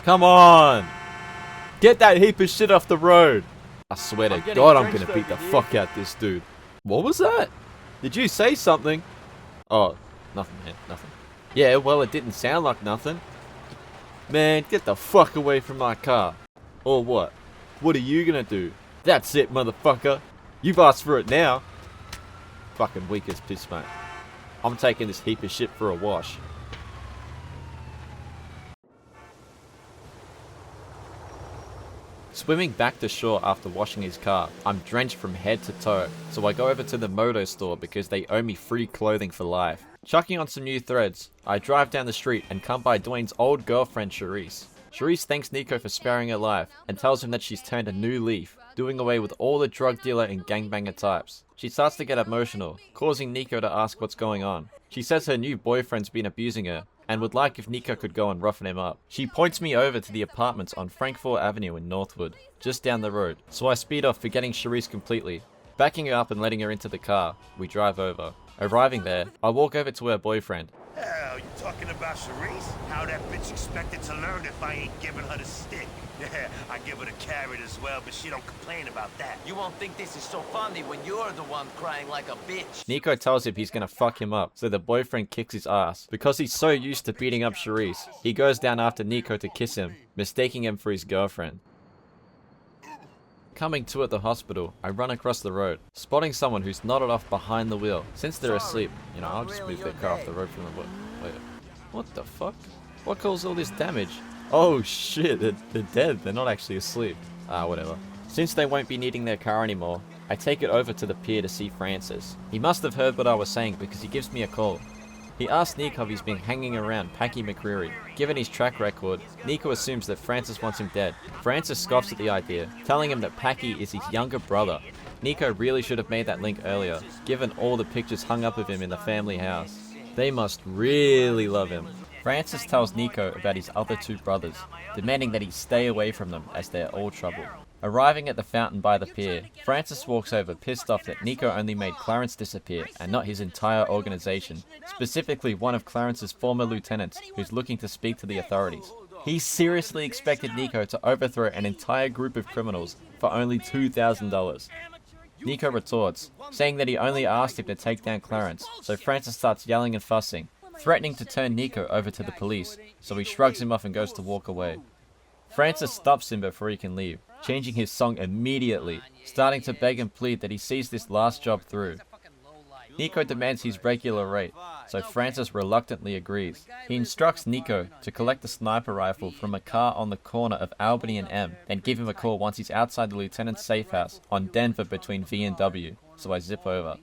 Come on! Get that heap of shit off the road! I swear to God I'm gonna beat the fuck out this dude. What was that? Did you say something? Oh, nothing, man, nothing. Yeah, well, it didn't sound like nothing. Man, get the fuck away from my car. Or what? What are you gonna do? That's it, motherfucker. You've asked for it now. Fucking weak as piss, mate. I'm taking this heap of shit for a wash. Swimming back to shore after washing his car, I'm drenched from head to toe, so I go over to the moto store because they owe me free clothing for life. Chucking on some new threads, I drive down the street and come by Dwayne's old girlfriend Charisse. Charisse thanks Nico for sparing her life and tells him that she's turned a new leaf, doing away with all the drug dealer and gangbanger types. She starts to get emotional, causing Nico to ask what's going on. She says her new boyfriend's been abusing her and would like if Nico could go and roughen him up. She points me over to the apartments on Frankfort Avenue in Northwood, just down the road, so I speed off, forgetting Charisse completely. Backing her up and letting her into the car, we drive over. Arriving there, I walk over to her boyfriend. Hell, you talking about Charisse? How that bitch expected to learn if I ain't giving her the stick? Yeah, I give her the carrot as well, but she don't complain about that. You won't think this is so funny when you're the one crying like a bitch. Nico tells him he's gonna fuck him up, so the boyfriend kicks his ass. Because he's so used to beating up Charisse, he goes down after Nico to kiss him, mistaking him for his girlfriend. Coming to at the hospital, I run across the road, spotting someone who's nodded off behind the wheel. Since they're asleep, I'll just move their car off the road from them. Wait, what the fuck? What caused all this damage? Oh shit, they're dead. They're not actually asleep. Whatever. Since they won't be needing their car anymore, I take it over to the pier to see Francis. He must have heard what I was saying because he gives me a call. He asks Nico if he's been hanging around Packy McCreary. Given his track record, Nico assumes that Francis wants him dead. Francis scoffs at the idea, telling him that Packy is his younger brother. Nico really should have made that link earlier, given all the pictures hung up of him in the family house. They must really love him. Francis tells Nico about his other two brothers, demanding that he stay away from them as they're all trouble. Arriving at the fountain by the pier, Francis walks over pissed off that Nico only made Clarence disappear and not his entire organization, specifically one of Clarence's former lieutenants who's looking to speak to the authorities. He seriously expected Nico to overthrow an entire group of criminals for only $2,000. Nico retorts, saying that he only asked him to take down Clarence, so Francis starts yelling and fussing, threatening to turn Nico over to the police, so he shrugs him off and goes to walk away. Francis stops him before he can leave, changing his song immediately, starting to beg and plead that he sees this last job through. Nico demands his regular rate, so Francis reluctantly agrees. He instructs Nico to collect a sniper rifle from a car on the corner of Albany and M, and give him a call once he's outside the lieutenant's safe house on Denver between V and W, so I zip over.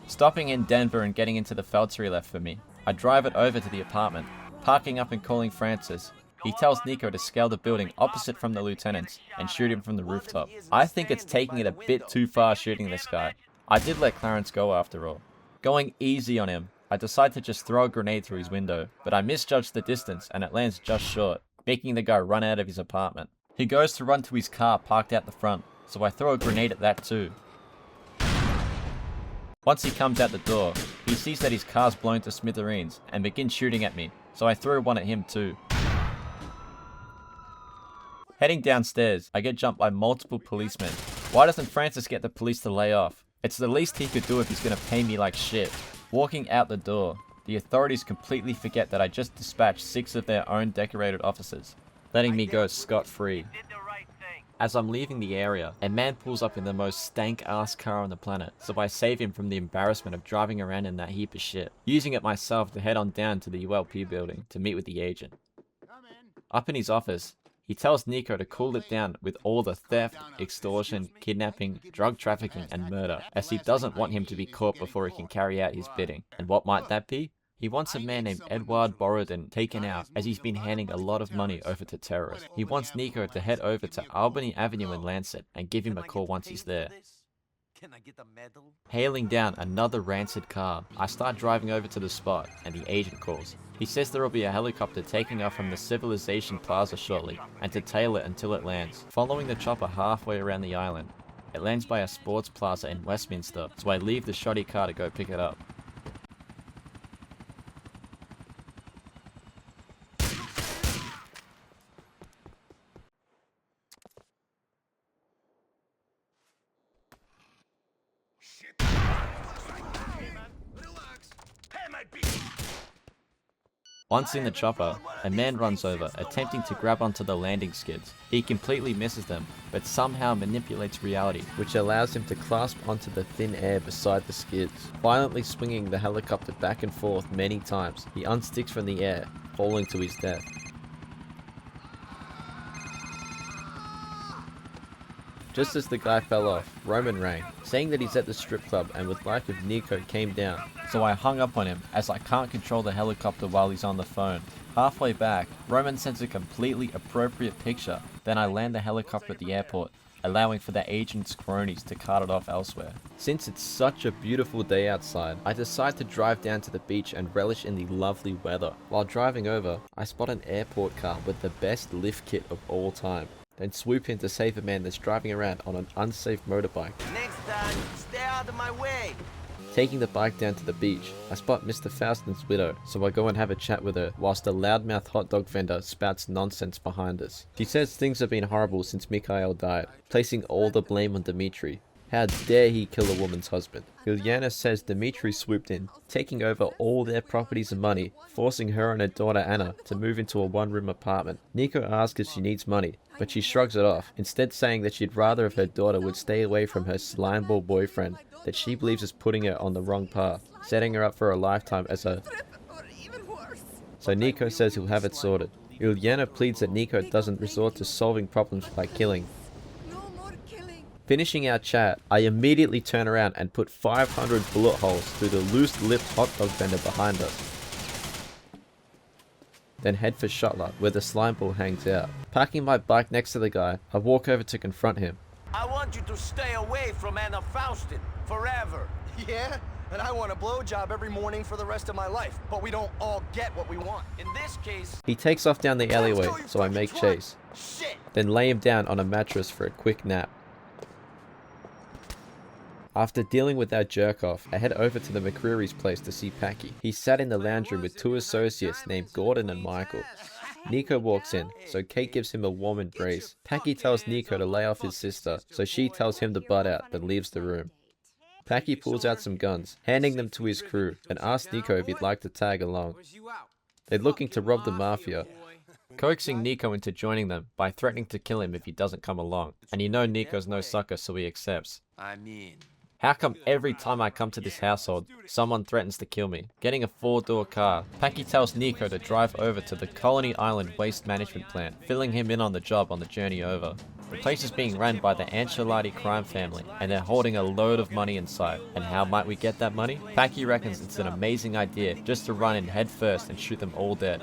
Stopping in Denver and getting into the Feltzer he left for me, I drive it over to the apartment, parking up and calling Francis. He tells Nico to scale the building opposite from the lieutenant's and shoot him from the rooftop. I think it's taking it a bit too far shooting this guy. I did let Clarence go after all. Going easy on him, I decide to just throw a grenade through his window, but I misjudge the distance and it lands just short, making the guy run out of his apartment. He goes to run to his car parked out the front, so I throw a grenade at that too. Once he comes out the door, he sees that his car's blown to smithereens and begins shooting at me, so I throw one at him too. Heading downstairs, I get jumped by multiple policemen. Why doesn't Francis get the police to lay off? It's the least he could do if he's gonna pay me like shit. Walking out the door, the authorities completely forget that I just dispatched 6 of their own decorated officers, letting me go scot-free. As I'm leaving the area, a man pulls up in the most stank-ass car on the planet, so I save him from the embarrassment of driving around in that heap of shit, using it myself to head on down to the ULP building to meet with the agent. Up in his office, he tells Nico to cool it down with all the theft, extortion, kidnapping, drug trafficking, and murder, as he doesn't want him to be caught before he can carry out his bidding. And what might that be? He wants a man named Edward Borodin taken out, as he's been handing a lot of money over to terrorists. He wants Nico to head over to Albany Avenue in Lancet and give him a call once he's there. Hailing down another rancid car, I start driving over to the spot, and the agent calls. He says there will be a helicopter taking off from the Civilization Plaza shortly, and to tail it until it lands. Following the chopper halfway around the island, it lands by a sports plaza in Westminster, so I leave the shoddy car to go pick it up. Once in the chopper, a man runs over, attempting to grab onto the landing skids. He completely misses them, but somehow manipulates reality, which allows him to clasp onto the thin air beside the skids. Violently swinging the helicopter back and forth many times, he unsticks from the air, falling to his death. Just as the guy fell off, Roman rang, saying that he's at the strip club and would like if Nico came down. So I hung up on him, as I can't control the helicopter while he's on the phone. Halfway back, Roman sends a completely appropriate picture. Then I land the helicopter at the airport, allowing for the agent's cronies to cart it off elsewhere. Since it's such a beautiful day outside, I decide to drive down to the beach and relish in the lovely weather. While driving over, I spot an airport car with the best lift kit of all time. Then swoop in to save a man that's driving around on an unsafe motorbike. Next time, stay out of my way. Taking the bike down to the beach, I spot Mr. Faustin's widow, so I go and have a chat with her, whilst a loudmouth hot dog vendor spouts nonsense behind us. She says things have been horrible since Mikhail died, placing all the blame on Dmitri. How dare he kill a woman's husband? Ilyana says Dmitri swooped in, taking over all their properties and money, forcing her and her daughter Anna to move into a one-room apartment. Nico asks if she needs money, but she shrugs it off, instead saying that she'd rather if her daughter would stay away from her slimeball boyfriend that she believes is putting her on the wrong path, setting her up for a lifetime as a... So Nico says he'll have it sorted. Ilyana pleads that Nico doesn't resort to solving problems by killing. Finishing our chat, I immediately turn around and put 500 bullet holes through the loose-lipped hot dog vendor behind us. Then head for Shotler, where the slime ball hangs out. Parking my bike next to the guy, I walk over to confront him. I want you to stay away from Anna Faustin forever. Yeah? And I want a blowjob every morning for the rest of my life, but we don't all get what we want. In this case... He takes off down the alleyway, so I make chase. Shit! Then lay him down on a mattress for a quick nap. After dealing with that jerk-off, I head over to the McCreary's place to see Packy. He sat in the lounge room with two associates named Gordon and Michael. Nico walks in, so Kate gives him a warm embrace. Packy tells Nico to lay off his sister, so she tells him to butt out, then leaves the room. Packy pulls out some guns, handing them to his crew, and asks Nico if he'd like to tag along. They're looking to rob the mafia, coaxing Nico into joining them by threatening to kill him if he doesn't come along. And you know Nico's no sucker, so he accepts. How come every time I come to this household, someone threatens to kill me? Getting a 4-door car, Packy tells Nico to drive over to the Colony Island Waste Management Plant, filling him in on the job on the journey over. The place is being run by the Ancelotti crime family, and they're holding a load of money inside. And how might we get that money? Packy reckons it's an amazing idea just to run in head first and shoot them all dead.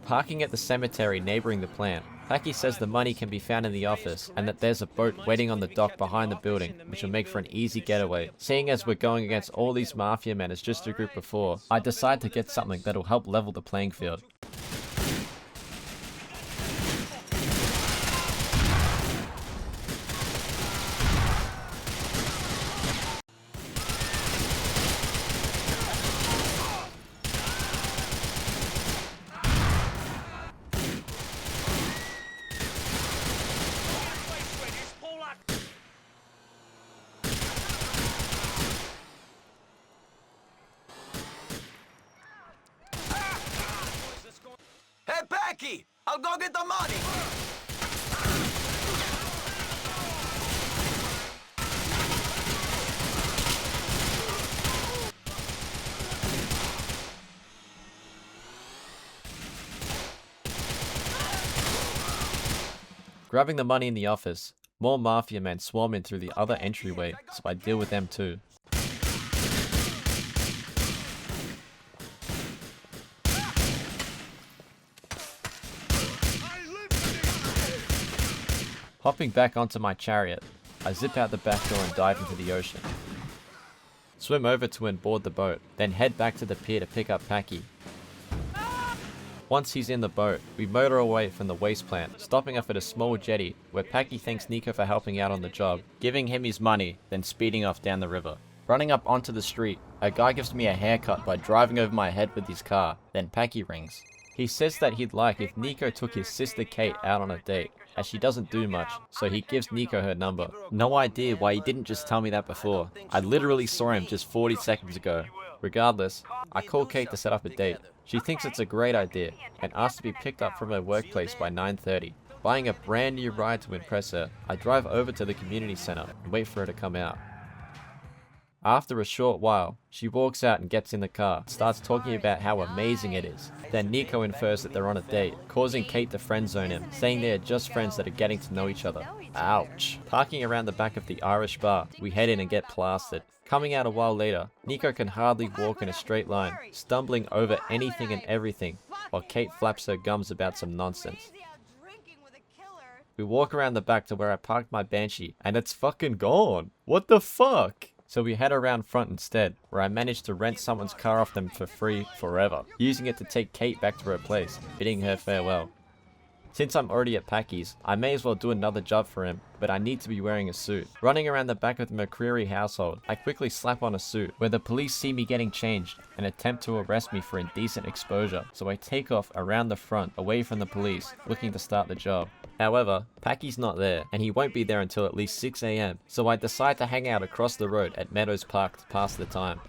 Parking at the cemetery neighboring the plant, Packy says the money can be found in the office and that there's a boat waiting on the dock behind the building, which will make for an easy getaway. Seeing as we're going against all these mafia men as just a group before, I decide to get something that'll help level the playing field. Hey, Packy! I'll go get the money! Grabbing the money in the office, more mafia men swarm in through the other entryway, so I deal with them too. Hopping back onto my chariot, I zip out the back door and dive into the ocean. Swim over to and board the boat, then head back to the pier to pick up Packy. Once he's in the boat, we motor away from the waste plant, stopping off at a small jetty where Packy thanks Nico for helping out on the job, giving him his money, then speeding off down the river. Running up onto the street, a guy gives me a haircut by driving over my head with his car, then Packy rings. He says that he'd like if Nico took his sister Kate out on a date, as she doesn't do much, so he gives Nico her number. No idea why he didn't just tell me that before. I literally saw him just 40 seconds ago. Regardless, I call Kate to set up a date. She thinks it's a great idea and asks to be picked up from her workplace by 9:30. Buying a brand new ride to impress her, I drive over to the community center and wait for her to come out. After a short while, she walks out and gets in the car, starts talking about how amazing it is. Then Nico infers that they're on a date, causing Kate to friend zone him, saying they are just friends that are getting to know each other. Ouch. Parking around the back of the Irish bar, we head in and get plastered. Coming out a while later, Nico can hardly walk in a straight line, stumbling over anything and everything, while Kate flaps her gums about some nonsense. We walk around the back to where I parked my Banshee, and it's fucking gone. What the fuck? So we head around front instead, where I managed to rent someone's car off them for free forever, using it to take Kate back to her place, bidding her farewell. Since I'm already at Packy's, I may as well do another job for him, but I need to be wearing a suit. Running around the back of the McCreary household, I quickly slap on a suit, where the police see me getting changed and attempt to arrest me for indecent exposure, so I take off around the front, away from the police, looking to start the job. However, Packy's not there, and he won't be there until at least 6 AM, so I decide to hang out across the road at Meadows Park to pass the time.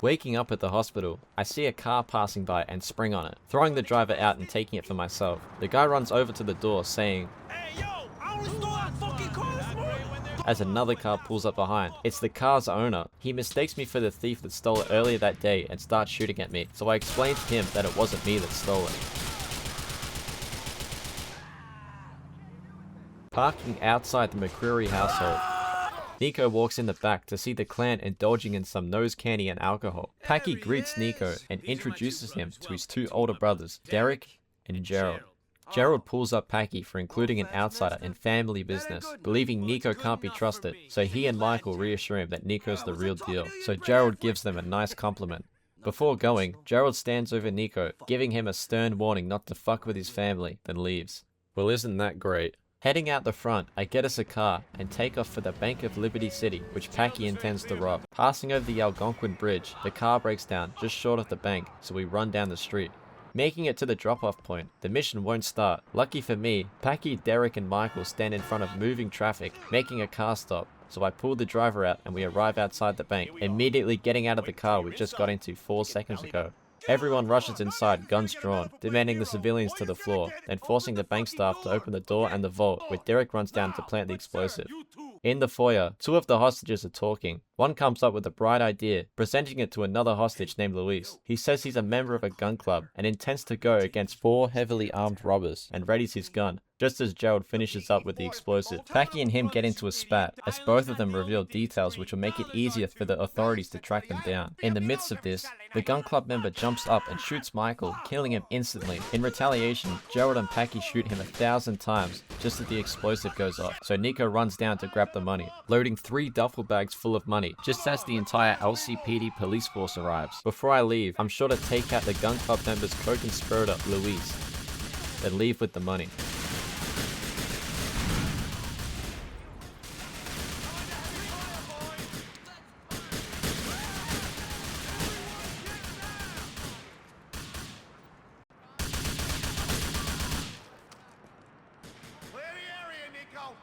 Waking up at the hospital, I see a car passing by and spring on it, throwing the driver out and taking it for myself. The guy runs over to the door saying, Hey, yo, I only stole that fucking car this morning. as another car pulls up behind. It's the car's owner. He mistakes me for the thief that stole it earlier that day and starts shooting at me, so I explain to him that it wasn't me that stole it. Parking outside the McCreary household, Nico walks in the back to see the clan indulging in some nose candy and alcohol. Packy greets Nico and introduces him to his two older brothers, Derek and Gerald. Gerald pulls up Packy for including an outsider in family business, believing Nico can't be trusted, so he and Michael reassure him that Nico's the real deal, so Gerald gives them a nice compliment. Before going, Gerald stands over Nico, giving him a stern warning not to fuck with his family, then leaves. Well, isn't that great? Heading out the front, I get us a car and take off for the Bank of Liberty City, which Packy intends to rob. Passing over the Algonquin Bridge, the car breaks down just short of the bank, so we run down the street. Making it to the drop-off point, the mission won't start. Lucky for me, Packy, Derek and Michael stand in front of moving traffic, making a car stop, so I pull the driver out and we arrive outside the bank, immediately getting out of the car we just got into 4 seconds ago. Everyone rushes inside, guns drawn, demanding the civilians to the floor, then forcing the bank staff to open the door and the vault, where Derek runs down to plant the explosive. In the foyer, 2 of the hostages are talking. One comes up with a bright idea, presenting it to another hostage named Luis. He says he's a member of a gun club and intends to go against 4 heavily armed robbers, and readies his gun, just as Gerald finishes up with the explosive. Packy and him get into a spat, as both of them reveal details which will make it easier for the authorities to track them down. In the midst of this, the gun club member jumps up and shoots Michael, killing him instantly. In retaliation, Gerald and Packy shoot him 1,000 times, just as the explosive goes off, so Nico runs down to grab the money, loading 3 duffel bags full of money, just as the entire LCPD police force arrives. Before I leave, I'm sure to take out the gun club member's co-conspirator, Luis, then leave with the money. Clear the area, Nico.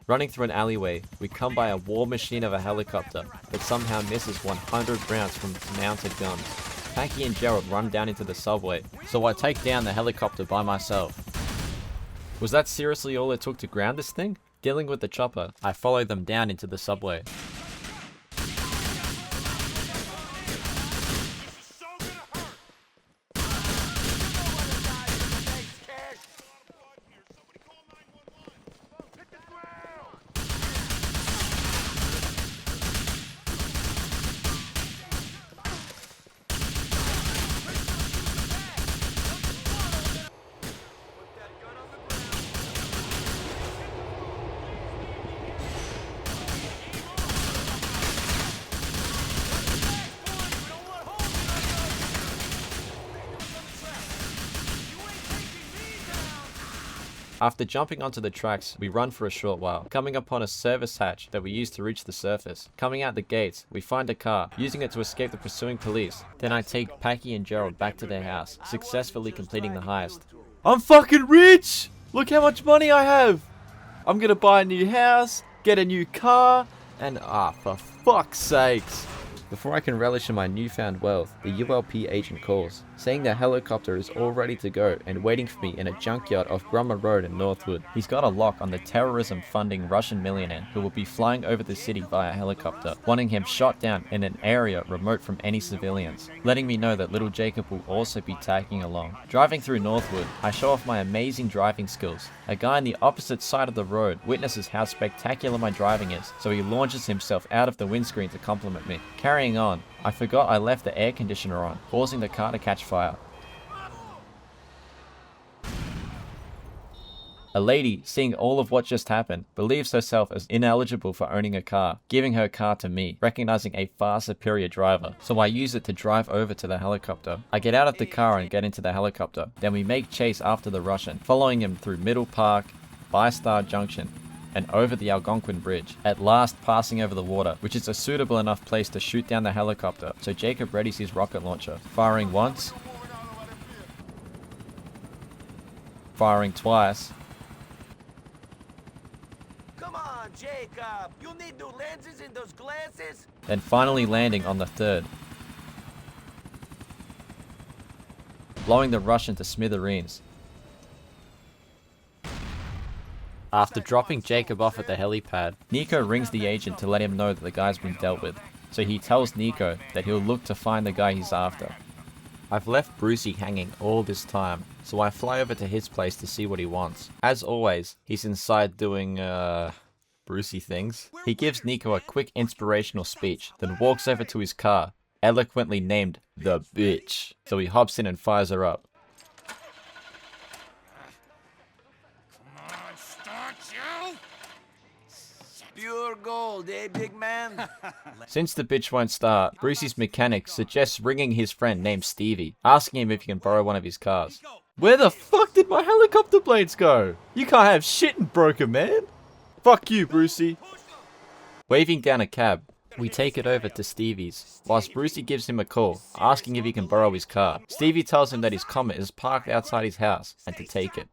Running through an alleyway, we come by a war machine of a helicopter that somehow misses 100 rounds from mounted guns. Packy and Gerald run down into the subway, so I take down the helicopter by myself. Was that seriously all it took to ground this thing? Dealing with the chopper, I follow them down into the subway. After jumping onto the tracks, we run for a short while, coming upon a service hatch that we use to reach the surface. Coming out the gates, we find a car, using it to escape the pursuing police. Then I take Packy and Gerald back to their house, successfully completing the heist. I'm fucking rich! Look how much money I have! I'm gonna buy a new house, get a new car, and for fuck's sakes. Before I can relish in my newfound wealth, the ULP agent calls, saying the helicopter is all ready to go and waiting for me in a junkyard off Grummer Road in Northwood. He's got a lock on the terrorism-funding Russian millionaire who will be flying over the city via helicopter, wanting him shot down in an area remote from any civilians, letting me know that little Jacob will also be tagging along. Driving through Northwood, I show off my amazing driving skills. A guy on the opposite side of the road witnesses how spectacular my driving is, so he launches himself out of the windscreen to compliment me. Carrying on, I forgot I left the air conditioner on, causing the car to catch fire. A lady, seeing all of what just happened, believes herself as ineligible for owning a car, giving her car to me, recognizing a far superior driver, so I use it to drive over to the helicopter. I get out of the car and get into the helicopter, then we make chase after the Russian, following him through Middle Park, by Star Junction, and over the Algonquin Bridge, at last passing over the water, which is a suitable enough place to shoot down the helicopter, so Jacob readies his rocket launcher, firing once, firing twice, Come on, Jacob. You need new lenses in those glasses. then finally landing on the third, blowing the Russian to smithereens. After dropping Jacob off at the helipad, Nico rings the agent to let him know that the guy's been dealt with, so he tells Nico that he'll look to find the guy he's after. I've left Brucie hanging all this time, so I fly over to his place to see what he wants. As always, he's inside doing, Brucie things. He gives Nico a quick inspirational speech, then walks over to his car, eloquently named the bitch, so he hops in and fires her up. Pure gold, eh, big man? Since the bitch won't start, Brucie's mechanic suggests ringing his friend named Stevie, asking him if he can borrow one of his cars. Where the fuck did my helicopter blades go? You can't have shit in Broker, man. Fuck you, Brucie. Waving down a cab, we take it over to Stevie's, whilst Brucie gives him a call, asking if he can borrow his car. Stevie tells him that his Comet is parked outside his house, and to take it.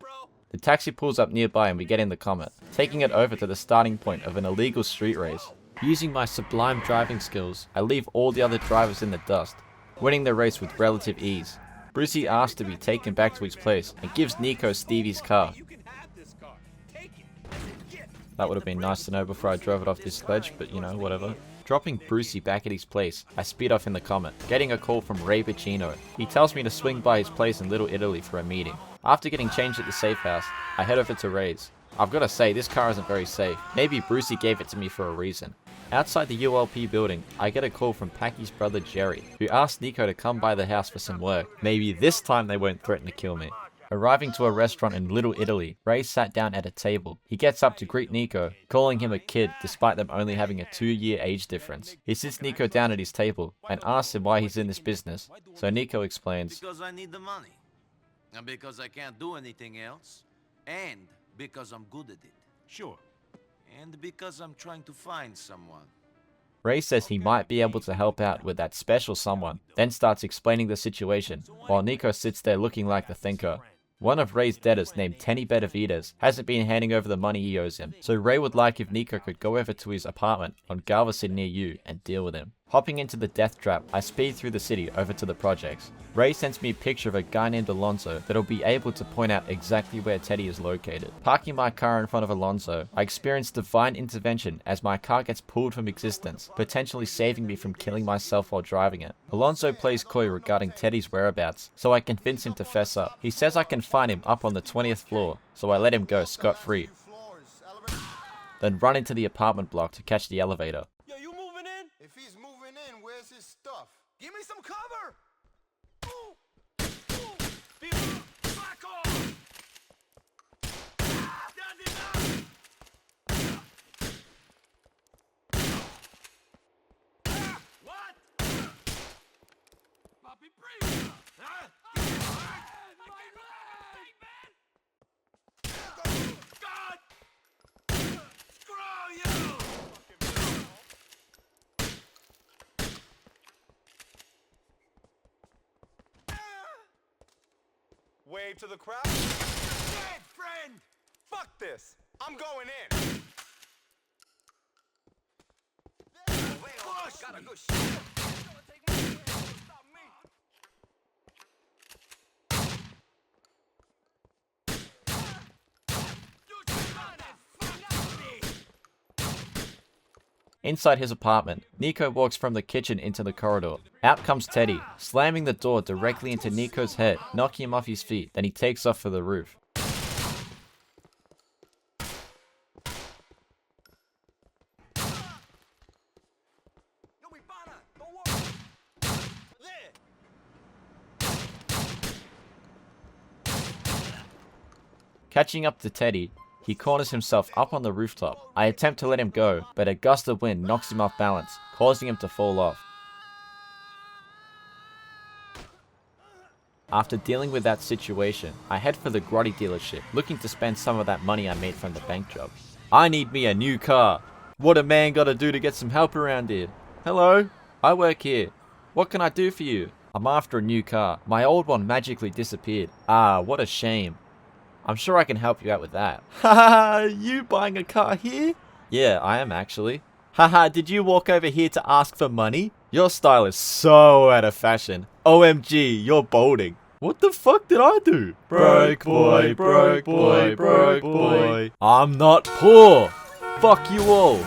The taxi pulls up nearby and we get in the Comet, taking it over to the starting point of an illegal street race. Using my sublime driving skills, I leave all the other drivers in the dust, winning the race with relative ease. Brucie asks to be taken back to his place and gives Nico Stevie's car. That would have been nice to know before I drove it off this ledge, but you know, whatever. Dropping Brucie back at his place, I speed off in the Comet, getting a call from Ray Pacino. He tells me to swing by his place in Little Italy for a meeting. After getting changed at the safe house, I head over to Ray's. I've got to say, this car isn't very safe. Maybe Brucie gave it to me for a reason. Outside the ULP building, I get a call from Packy's brother Jerry, who asks Nico to come by the house for some work. Maybe this time they won't threaten to kill me. Arriving to a restaurant in Little Italy, Ray sat down at a table. He gets up to greet Nico, calling him a kid despite them only having a 2-year age difference. He sits Nico down at his table and asks him why he's in this business. So Nico explains, Because I need the money. And because I can't do anything else. And because I'm good at it. Sure. And because I'm trying to find someone. Ray says he might be able to help out with that special someone, then starts explaining the situation, while Nico sits there looking like the thinker. One of Ray's debtors named Tenny Benavides hasn't been handing over the money he owes him, so Ray would like if Nico could go over to his apartment on Galveston near you and deal with him. Hopping into the death trap, I speed through the city over to the projects. Ray sends me a picture of a guy named Alonso that'll be able to point out exactly where Teddy is located. Parking my car in front of Alonso, I experience divine intervention as my car gets pulled from existence, potentially saving me from killing myself while driving it. Alonso plays coy regarding Teddy's whereabouts, so I convince him to fess up. He says I can find him up on the 20th floor, so I let him go scot-free. Then run into the apartment block to catch the elevator. Yo, you moving in? If he's moving in, where's his stuff? Give me some cover! Ooh. Ooh. Back off! What? Poppy, breathe! Wave to the crowd. You're dead, friend! Fuck this! I'm going in! Push! Got a good shot. Stop me. Inside his apartment, Nico walks from the kitchen into the corridor. Out comes Teddy, slamming the door directly into Nico's head, knocking him off his feet, then he takes off for the roof. Catching up to Teddy, he corners himself up on the rooftop. I attempt to let him go, but a gust of wind knocks him off balance, causing him to fall off. After dealing with that situation, I head for the grotty dealership, looking to spend some of that money I made from the bank job. I need me a new car. What a man gotta do to get some help around here? Hello, I work here. What can I do for you? I'm after a new car. My old one magically disappeared. Ah, what a shame. I'm sure I can help you out with that. Haha, you buying a car here? Yeah, I am actually. Haha, did you walk over here to ask for money? Your style is so out of fashion. OMG, you're bolding. What the fuck did I do? Broke boy, broke boy, broke boy. I'm not poor. Fuck you all.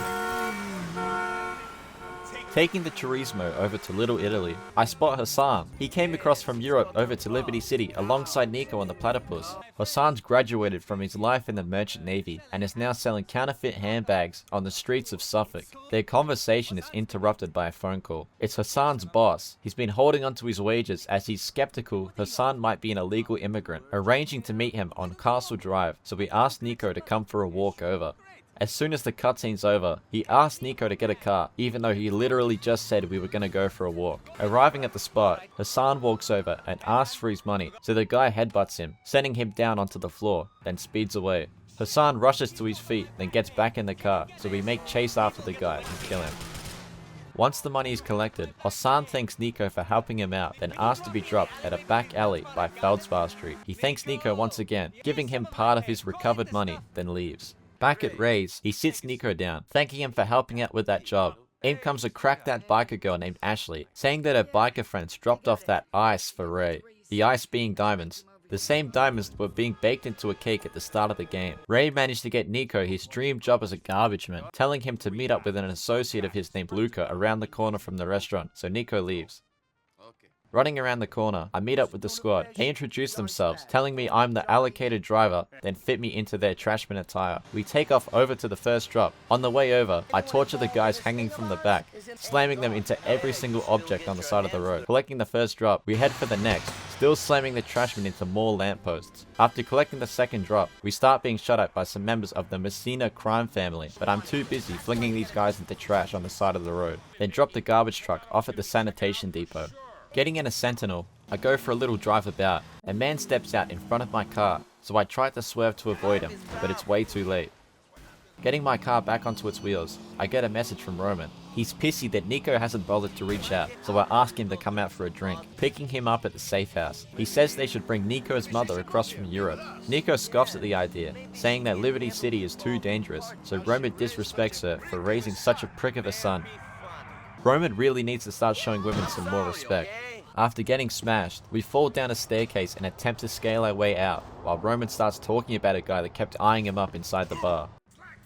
Taking the Turismo over to Little Italy, I spot Hassan. He came across from Europe over to Liberty City alongside Nico on the platypus. Hassan's graduated from his life in the Merchant Navy and is now selling counterfeit handbags on the streets of Suffolk. Their conversation is interrupted by a phone call. It's Hassan's boss. He's been holding onto his wages as he's skeptical Hassan might be an illegal immigrant, arranging to meet him on Castle Drive, so we asked Nico to come for a walk over. As soon as the cutscene's over, he asked Nico to get a car, even though he literally just said we were gonna go for a walk. Arriving at the spot, Hassan walks over and asks for his money, so the guy headbutts him, sending him down onto the floor, then speeds away. Hassan rushes to his feet, then gets back in the car, so we make chase after the guy and kill him. Once the money is collected, Hassan thanks Nico for helping him out, then asks to be dropped at a back alley by Feldspar Street. He thanks Nico once again, giving him part of his recovered money, then leaves. Back at Ray's, he sits Nico down, thanking him for helping out with that job. In comes a cracked-out biker girl named Ashley, saying that her biker friends dropped off that ice for Ray. The ice being diamonds. The same diamonds that were being baked into a cake at the start of the game. Ray managed to get Nico his dream job as a garbage man, telling him to meet up with an associate of his named Luca around the corner from the restaurant, so Nico leaves. Running around the corner, I meet up with the squad. They introduce themselves, telling me I'm the allocated driver, then fit me into their trashman attire. We take off over to the first drop. On the way over, I torture the guys hanging from the back, slamming them into every single object on the side of the road. Collecting the first drop, we head for the next, still slamming the trashman into more lampposts. After collecting the second drop, we start being shot at by some members of the Messina crime family, but I'm too busy flinging these guys into trash on the side of the road. Then drop the garbage truck off at the sanitation depot. Getting in a Sentinel, I go for a little drive about. A man steps out in front of my car, so I try to swerve to avoid him, but it's way too late. Getting my car back onto its wheels, I get a message from Roman. He's pissy that Nico hasn't bothered to reach out, so I ask him to come out for a drink, picking him up at the safe house. He says they should bring Nico's mother across from Europe. Nico scoffs at the idea, saying that Liberty City is too dangerous, so Roman disrespects her for raising such a prick of a son. Roman really needs to start showing women some more respect. After getting smashed, we fall down a staircase and attempt to scale our way out, while Roman starts talking about a guy that kept eyeing him up inside the bar.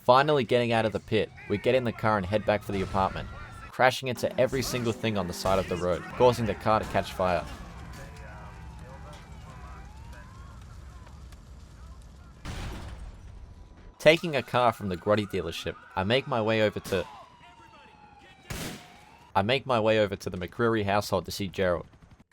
Finally getting out of the pit, we get in the car and head back for the apartment, crashing into every single thing on the side of the road, causing the car to catch fire. Taking a car from the grotty dealership, I make my way over to the McCreary household to see Gerald.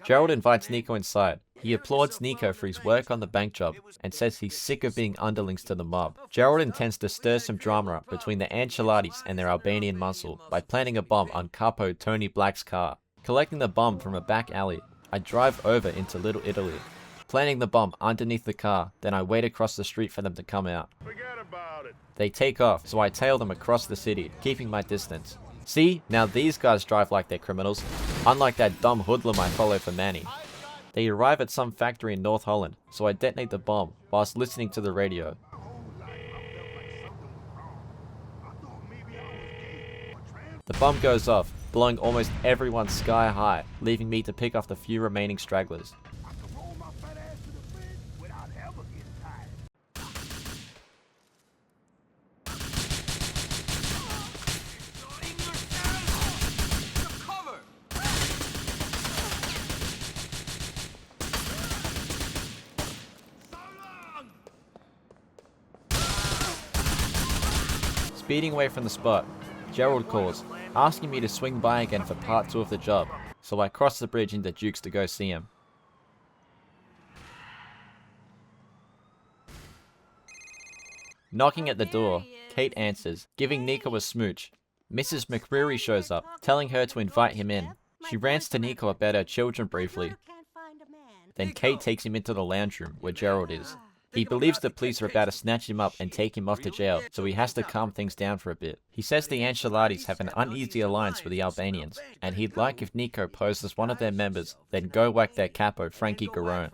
Gerald invites Nico inside. He applauds Nico for his work on the bank job and says he's sick of being underlings to the mob. Gerald intends to stir some drama up between the Ancelottis and their Albanian muscle by planting a bomb on Capo Tony Black's car. Collecting the bomb from a back alley, I drive over into Little Italy, planting the bomb underneath the car, then I wait across the street for them to come out. Forget about it. They take off, so I tail them across the city, keeping my distance. See, now these guys drive like they're criminals, unlike that dumb hoodlum I follow for Manny. They arrive at some factory in North Holland, so I detonate the bomb whilst listening to the radio. The bomb goes off, blowing almost everyone sky high, leaving me to pick off the few remaining stragglers. Speeding away from the spot, Gerald calls, asking me to swing by again for part 2 of the job, so I cross the bridge into Duke's to go see him. Knocking at the door, Kate answers, giving Nico a smooch. Mrs. McCreary shows up, telling her to invite him in. She rants to Nico about her children briefly. Then Kate takes him into the lounge room where Gerald is. He believes the police are about to snatch him up and take him off to jail, so he has to calm things down for a bit. He says the Ancelottis have an uneasy alliance with the Albanians, and he'd like if Nico posed as one of their members, then go whack their capo, Frankie Garone.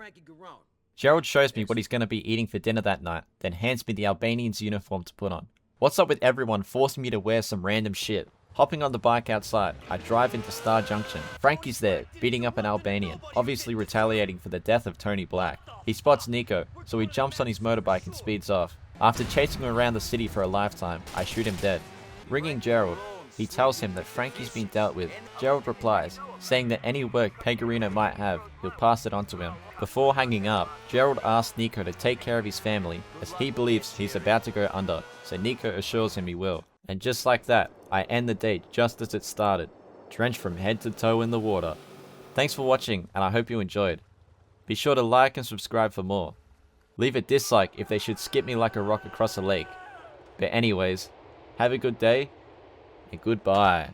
Gerald shows me what he's going to be eating for dinner that night, then hands me the Albanian's uniform to put on. What's up with everyone forcing me to wear some random shit? Hopping on the bike outside, I drive into Star Junction. Frankie's there, beating up an Albanian, obviously retaliating for the death of Tony Black. He spots Nico, so he jumps on his motorbike and speeds off. After chasing him around the city for a lifetime, I shoot him dead. Ringing Gerald, he tells him that Frankie's been dealt with. Gerald replies, saying that any work Pegorino might have, he'll pass it on to him. Before hanging up, Gerald asks Nico to take care of his family, as he believes he's about to go under, so Nico assures him he will. And just like that, I end the day just as it started, drenched from head to toe in the water. Thanks for watching, and I hope you enjoyed. Be sure to like and subscribe for more. Leave a dislike if they should skip me like a rock across a lake. But anyways, have a good day, and goodbye.